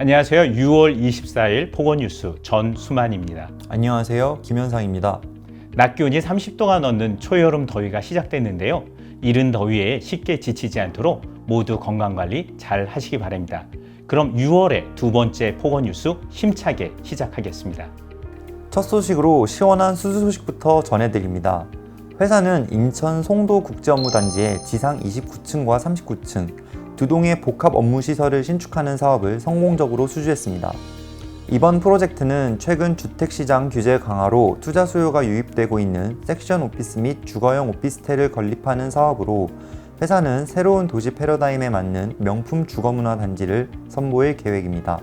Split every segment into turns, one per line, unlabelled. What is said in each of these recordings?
안녕하세요. 6월 24일 보건뉴스 전수만입니다.
안녕하세요. 김현상입니다.
낮 기온이 30도가 넘는 초여름 더위가 시작됐는데요. 이른 더위에 쉽게 지치지 않도록 모두 건강관리 잘 하시기 바랍니다. 그럼 6월의 두 번째 보건뉴스 힘차게 시작하겠습니다.
첫 소식으로 시원한 수수 소식부터 전해드립니다. 회사는 인천 송도국제업무단지의 지상 29층과 39층 두 동의 복합 업무시설을 신축하는 사업을 성공적으로 수주했습니다. 이번 프로젝트는 최근 주택시장 규제 강화로 투자 수요가 유입되고 있는 섹션 오피스 및 주거용 오피스텔을 건립하는 사업으로 회사는 새로운 도시 패러다임에 맞는 명품 주거문화 단지를 선보일 계획입니다.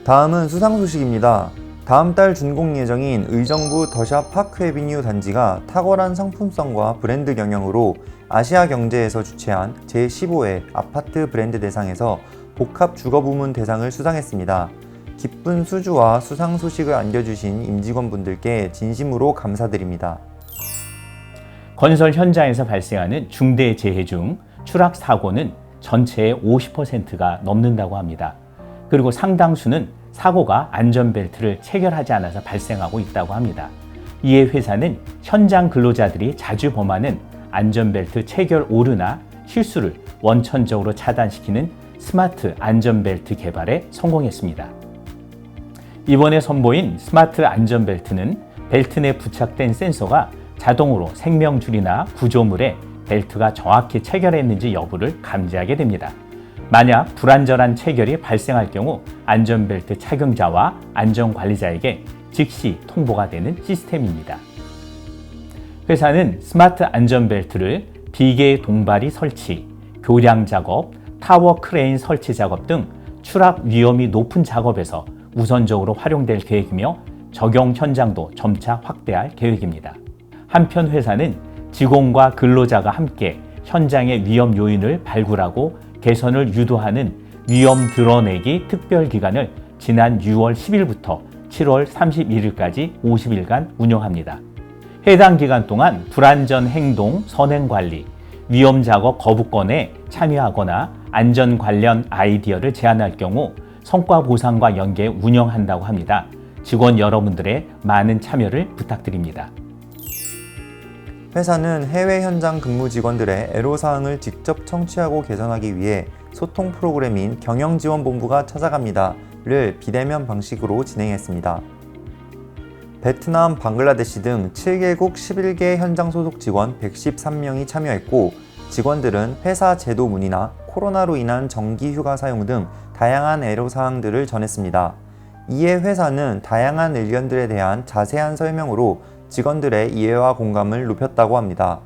다음은 수상 소식입니다. 다음 달 준공 예정인 의정부 더샵 파크애비뉴 단지가 탁월한 상품성과 브랜드 경영으로 아시아경제에서 주최한 제15회 아파트 브랜드 대상에서 복합 주거 부문 대상을 수상했습니다. 기쁜 수주와 수상 소식을 안겨주신 임직원분들께 진심으로 감사드립니다.
건설 현장에서 발생하는 중대 재해 중 추락 사고는 전체의 50%가 넘는다고 합니다. 그리고 상당수는 사고가 안전벨트를 체결하지 않아서 발생하고 있다고 합니다. 이에 회사는 현장 근로자들이 자주 범하는 안전벨트 체결 오류나 실수를 원천적으로 차단시키는 스마트 안전벨트 개발에 성공했습니다. 이번에 선보인 스마트 안전벨트는 벨트 내 부착된 센서가 자동으로 생명줄이나 구조물에 벨트가 정확히 체결했는지 여부를 감지하게 됩니다. 만약 불안전한 체결이 발생할 경우 안전벨트 착용자와 안전관리자에게 즉시 통보가 되는 시스템입니다. 회사는 스마트 안전벨트를 비계 동발이 설치, 교량 작업, 타워 크레인 설치 작업 등 추락 위험이 높은 작업에서 우선적으로 활용될 계획이며 적용 현장도 점차 확대할 계획입니다. 한편 회사는 직원과 근로자가 함께 현장의 위험 요인을 발굴하고 개선을 유도하는 위험 드러내기 특별기간을 지난 6월 10일부터 7월 31일까지 50일간 운영합니다. 해당 기간 동안 불안전 행동 선행관리, 위험 작업 거부권에 참여하거나 안전 관련 아이디어를 제안할 경우 성과 보상과 연계 운영한다고 합니다. 직원 여러분들의 많은 참여를 부탁드립니다.
회사는 해외 현장 근무 직원들의 애로사항을 직접 청취하고 개선하기 위해 소통 프로그램인 경영지원본부가 찾아갑니다를 비대면 방식으로 진행했습니다. 베트남, 방글라데시 등 7개국 11개 현장 소속 직원 113명이 참여했고 직원들은 회사 제도 문의나 코로나로 인한 정기 휴가 사용 등 다양한 애로사항들을 전했습니다. 이에 회사는 다양한 의견들에 대한 자세한 설명으로 직원들의 이해와 공감을 높였다고 합니다.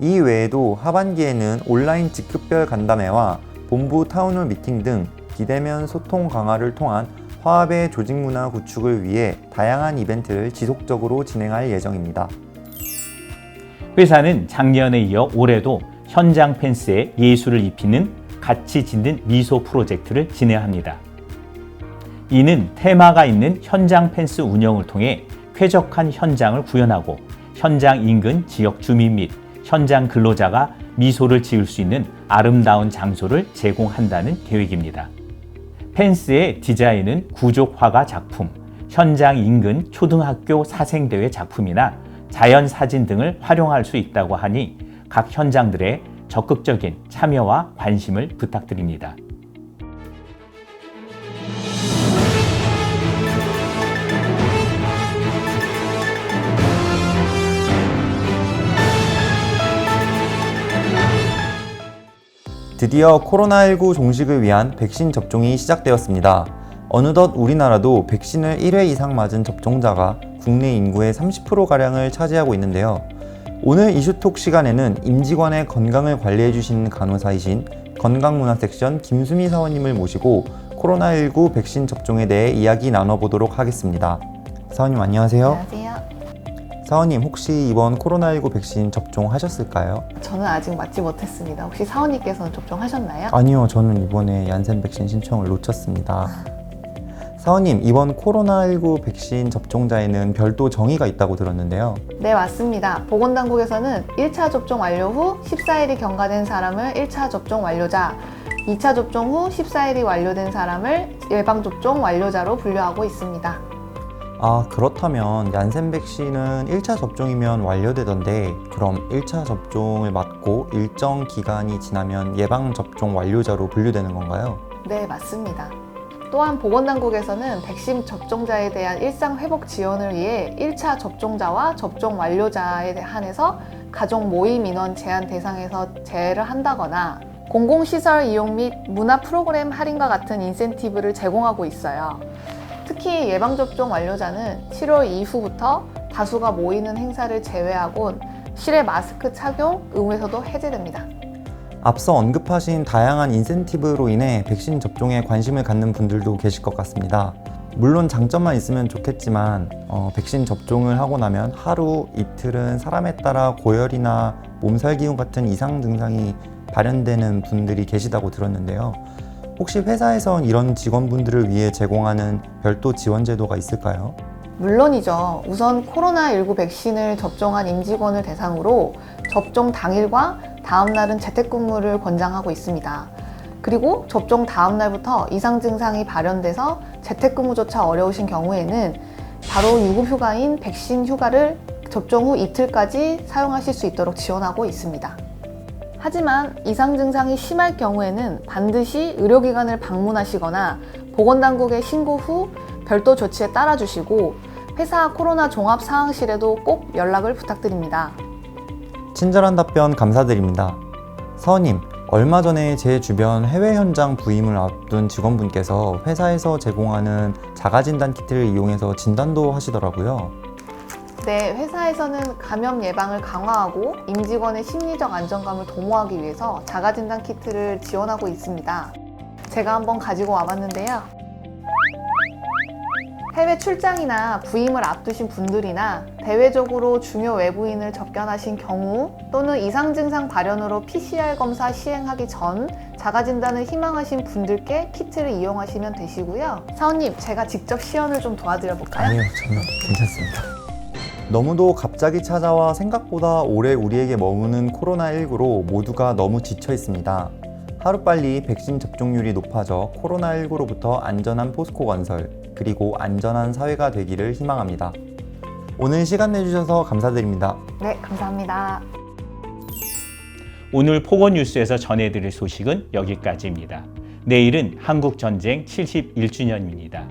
이 외에도 하반기에는 온라인 직급별 간담회와 본부 타운홀 미팅 등 비대면 소통 강화를 통한 화합의 조직 문화 구축을 위해 다양한 이벤트를 지속적으로 진행할 예정입니다.
회사는 작년에 이어 올해도 현장 펜스에 예술을 입히는 같이 짓는 미소 프로젝트를 진행합니다. 이는 테마가 있는 현장 펜스 운영을 통해 쾌적한 현장을 구현하고 현장 인근 지역 주민 및 현장 근로자가 미소를 지을 수 있는 아름다운 장소를 제공한다는 계획입니다. 펜스의 디자인은 구족 화가 작품, 현장 인근 초등학교 사생대회 작품이나 자연 사진 등을 활용할 수 있다고 하니 각 현장들의 적극적인 참여와 관심을 부탁드립니다.
드디어 코로나19 종식을 위한 백신 접종이 시작되었습니다. 어느덧 우리나라도 백신을 1회 이상 맞은 접종자가 국내 인구의 30%가량을 차지하고 있는데요. 오늘 이슈톡 시간에는 임직원의 건강을 관리해주시는 간호사이신 건강문화 섹션 김수미 사원님을 모시고 코로나19 백신 접종에 대해 이야기 나눠보도록 하겠습니다. 사원님 안녕하세요.
안녕하세요.
사원님 혹시 이번 코로나19 백신 접종하셨을까요?
저는 아직 맞지 못했습니다. 혹시 사원님께서는 접종하셨나요?
아니요, 저는 이번에 얀센 백신 신청을 놓쳤습니다. 사원님, 이번 코로나19 백신 접종자에는 별도 정의가 있다고 들었는데요.
네, 맞습니다. 보건당국에서는 1차 접종 완료 후 14일이 경과된 사람을 1차 접종 완료자, 2차 접종 후 14일이 완료된 사람을 예방접종 완료자로 분류하고 있습니다.
아, 그렇다면 얀센 백신은 1차 접종이면 완료되던데 그럼 1차 접종을 맞고 일정 기간이 지나면 예방접종 완료자로 분류되는 건가요?
네, 맞습니다. 또한 보건당국에서는 백신 접종자에 대한 일상 회복 지원을 위해 1차 접종자와 접종 완료자에 한해서 가족 모임 인원 제한 대상에서 제외를 한다거나 공공시설 이용 및 문화 프로그램 할인과 같은 인센티브를 제공하고 있어요. 특히 예방접종 완료자는 7월 이후부터 다수가 모이는 행사를 제외하곤 실외 마스크 착용 의무에서도 해제됩니다.
앞서 언급하신 다양한 인센티브로 인해 백신 접종에 관심을 갖는 분들도 계실 것 같습니다. 물론 장점만 있으면 좋겠지만 백신 접종을 하고 나면 하루, 이틀은 사람에 따라 고열이나 몸살 기운 같은 이상 증상이 발현되는 분들이 계시다고 들었는데요. 혹시 회사에선 이런 직원분들을 위해 제공하는 별도 지원 제도가 있을까요?
물론이죠. 우선 코로나19 백신을 접종한 임직원을 대상으로 접종 당일과 다음 날은 재택근무를 권장하고 있습니다. 그리고 접종 다음 날부터 이상 증상이 발현돼서 재택근무조차 어려우신 경우에는 바로 유급휴가인 백신 휴가를 접종 후 이틀까지 사용하실 수 있도록 지원하고 있습니다. 하지만 이상 증상이 심할 경우에는 반드시 의료기관을 방문하시거나 보건당국에 신고 후 별도 조치에 따라주시고 회사 코로나 종합상황실에도 꼭 연락을 부탁드립니다.
친절한 답변 감사드립니다. 서원님, 얼마 전에 제 주변 해외 현장 부임을 앞둔 직원분께서 회사에서 제공하는 자가진단 키트를 이용해서 진단도 하시더라고요.
네, 회사에서는 감염 예방을 강화하고 임직원의 심리적 안정감을 도모하기 위해서 자가진단 키트를 지원하고 있습니다. 제가 한번 가지고 와봤는데요. 해외 출장이나 부임을 앞두신 분들이나 대외적으로 중요 외부인을 접견하신 경우 또는 이상 증상 발현으로 PCR 검사 시행하기 전 자가진단을 희망하신 분들께 키트를 이용하시면 되시고요. 사원님, 제가 직접 시연을 좀 도와드려 볼까요?
아니요, 전혀 괜찮습니다. 너무도 갑자기 찾아와 생각보다 오래 우리에게 머무는 코로나19로 모두가 너무 지쳐 있습니다. 하루빨리 백신 접종률이 높아져 코로나19로부터 안전한 포스코 건설, 그리고 안전한 사회가 되기를 희망합니다. 오늘 시간 내주셔서 감사드립니다.
네, 감사합니다.
오늘 포건뉴스에서 전해드릴 소식은 여기까지입니다. 내일은 한국전쟁 71주년입니다.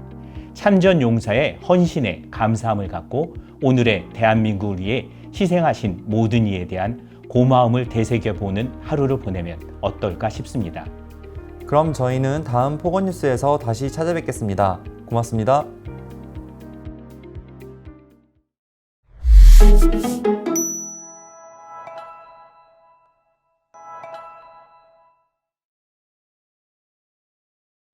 참전 용사의 헌신에 감사함을 갖고 오늘의 대한민국을 위해 희생하신 모든 이에 대한 고마움을 되새겨보는 하루를 보내면 어떨까 싶습니다.
그럼 저희는 다음 포건뉴스에서 다시 찾아뵙겠습니다. 고맙습니다.